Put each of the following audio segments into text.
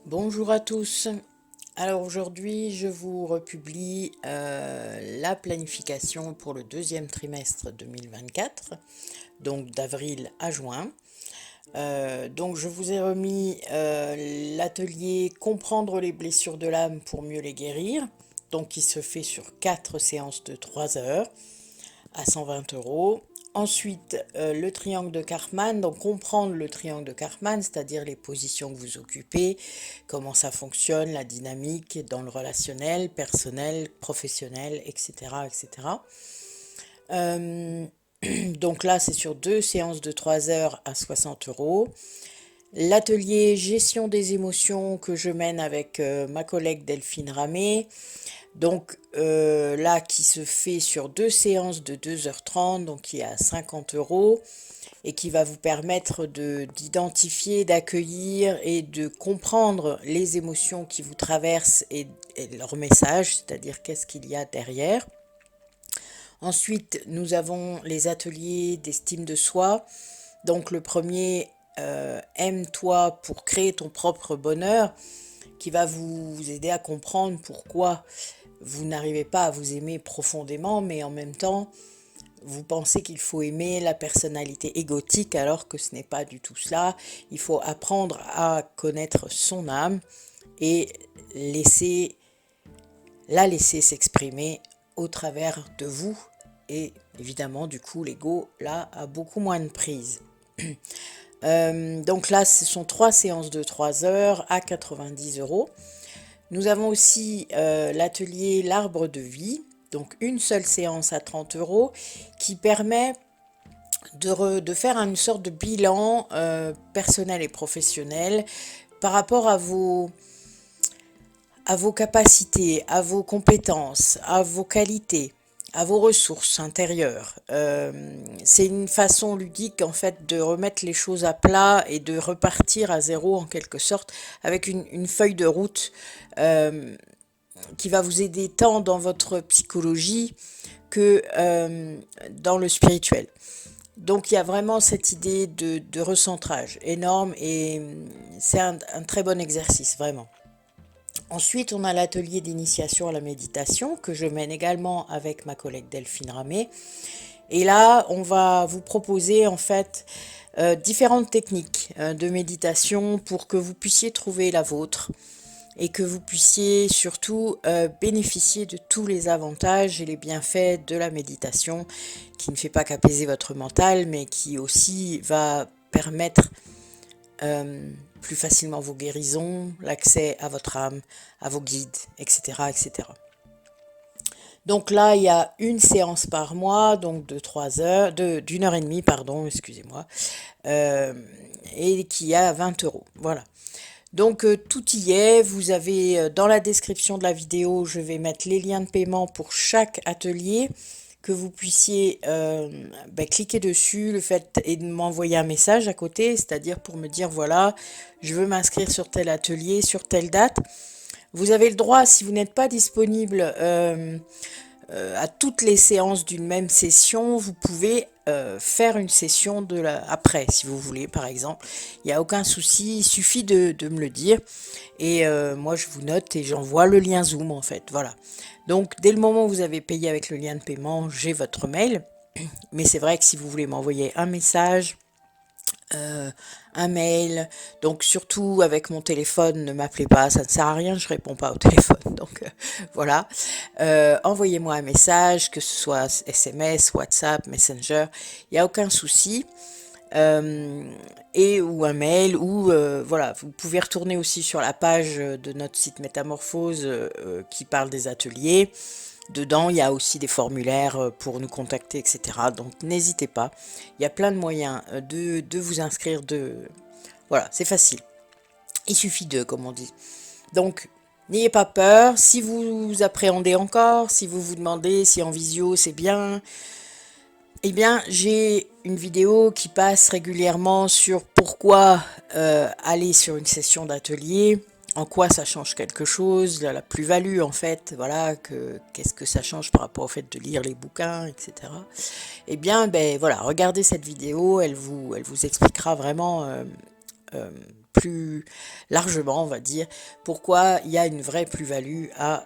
Bonjour à tous. Alors aujourd'hui, je vous republie la planification pour le deuxième trimestre 2024, donc d'avril à juin. Donc je vous ai remis l'atelier Comprendre les blessures de l'âme pour mieux les guérir, donc qui se fait sur 4 séances de 3 heures à 120 euros. Ensuite, le triangle de Karpman, donc comprendre le triangle de Karpman, c'est-à-dire les positions que vous occupez, comment ça fonctionne, la dynamique dans le relationnel, personnel, professionnel, etc. etc. Euh, donc là, c'est sur 2 séances de 3 heures à 60 euros. L'atelier gestion des émotions que je mène avec ma collègue Delphine Ramé, donc là qui se fait sur 2 séances de 2h30, donc qui est à 50 euros et qui va vous permettre d'identifier, d'accueillir et de comprendre les émotions qui vous traversent et leur message, c'est-à-dire qu'est-ce qu'il y a derrière. Ensuite, nous avons les ateliers d'estime de soi. Donc le premier, aime-toi pour créer ton propre bonheur, qui va vous aider à comprendre pourquoi vous n'arrivez pas à vous aimer profondément, mais en même temps, vous pensez qu'il faut aimer la personnalité égotique alors que ce n'est pas du tout cela. Il faut apprendre à connaître son âme et la laisser s'exprimer au travers de vous. Et évidemment, du coup, l'ego, là, a beaucoup moins de prise. Donc là, ce sont 3 séances de 3 heures à 90 euros. Nous avons aussi l'atelier L'arbre de vie, donc une seule séance à 30 euros, qui permet de faire une sorte de bilan personnel et professionnel par rapport à vos capacités, à vos compétences, à vos qualités, à vos ressources intérieures. C'est une façon ludique en fait de remettre les choses à plat et de repartir à zéro en quelque sorte avec une feuille de route qui va vous aider tant dans votre psychologie que dans le spirituel. Donc il y a vraiment cette idée de recentrage énorme et c'est un très bon exercice, vraiment. Ensuite, on a l'atelier d'initiation à la méditation que je mène également avec ma collègue Delphine Ramé. Et là, on va vous proposer en fait différentes techniques de méditation pour que vous puissiez trouver la vôtre et que vous puissiez surtout bénéficier de tous les avantages et les bienfaits de la méditation qui ne fait pas qu'apaiser votre mental mais qui aussi va permettre plus facilement vos guérisons, l'accès à votre âme, à vos guides, etc. etc. Donc là, il y a une séance par mois, donc de 3 heures, d'une heure et demie, pardon, excusez-moi, et qui a 20 euros. Voilà. Donc tout y est, vous avez dans la description de la vidéo, je vais mettre les liens de paiement pour chaque atelier, que vous puissiez cliquer dessus, le fait et de m'envoyer un message à côté, c'est-à-dire pour me dire voilà, je veux m'inscrire sur tel atelier, sur telle date. Vous avez le droit, si vous n'êtes pas disponible à toutes les séances d'une même session, vous pouvez faire une session après, si vous voulez, par exemple. Il n'y a aucun souci, il suffit de me le dire. Et moi, je vous note et j'envoie le lien Zoom, en fait. Voilà. Donc, dès le moment où vous avez payé avec le lien de paiement, j'ai votre mail. Mais c'est vrai que si vous voulez m'envoyer un message, un mail, donc surtout avec mon téléphone, ne m'appelez pas, ça ne sert à rien, je réponds pas au téléphone, donc voilà. Envoyez-moi un message, que ce soit SMS, WhatsApp, Messenger, il n'y a aucun souci. Et ou un mail ou voilà, vous pouvez retourner aussi sur la page de notre site Métamorphose qui parle des ateliers. Dedans, il y a aussi des formulaires pour nous contacter, etc. Donc, n'hésitez pas. Il y a plein de moyens de vous inscrire. Voilà, c'est facile. Il suffit de, comme on dit. Donc, n'ayez pas peur. Si vous appréhendez encore, si vous vous demandez si en visio c'est bien, eh bien, j'ai une vidéo qui passe régulièrement sur pourquoi aller sur une session d'atelier, en quoi ça change quelque chose, la plus-value en fait, voilà, qu'est-ce que ça change par rapport au fait de lire les bouquins, etc. Eh bien, ben voilà, regardez cette vidéo, elle vous expliquera vraiment plus largement, on va dire, pourquoi il y a une vraie plus-value à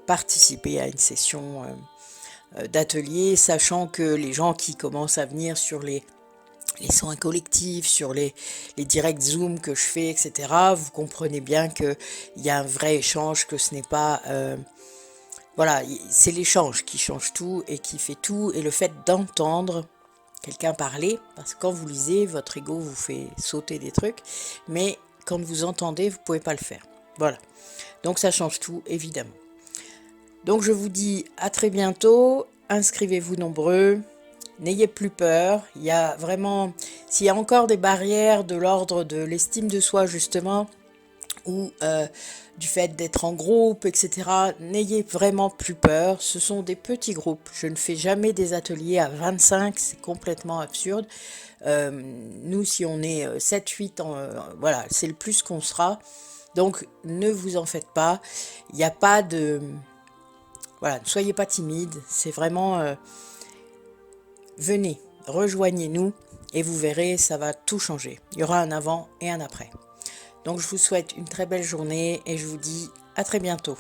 participer à une session d'atelier, sachant que les gens qui commencent à venir sur les soins collectifs, sur les directs Zoom que je fais, etc., vous comprenez bien qu'il y a un vrai échange, que ce n'est pas... voilà, c'est l'échange qui change tout et qui fait tout, et le fait d'entendre quelqu'un parler, parce que quand vous lisez, votre ego vous fait sauter des trucs, mais quand vous entendez, vous pouvez pas le faire. Voilà, donc ça change tout, évidemment. Donc je vous dis à très bientôt, inscrivez-vous nombreux, n'ayez plus peur, il y a vraiment, s'il y a encore des barrières de l'ordre de l'estime de soi justement, ou du fait d'être en groupe, etc., n'ayez vraiment plus peur, ce sont des petits groupes, je ne fais jamais des ateliers à 25, c'est complètement absurde. Nous, si on est 7-8, voilà, c'est le plus qu'on sera, donc ne vous en faites pas, il n'y a pas de... Voilà, ne soyez pas timide, c'est vraiment... venez, rejoignez-nous et vous verrez, ça va tout changer. Il y aura un avant et un après. Donc je vous souhaite une très belle journée et je vous dis à très bientôt.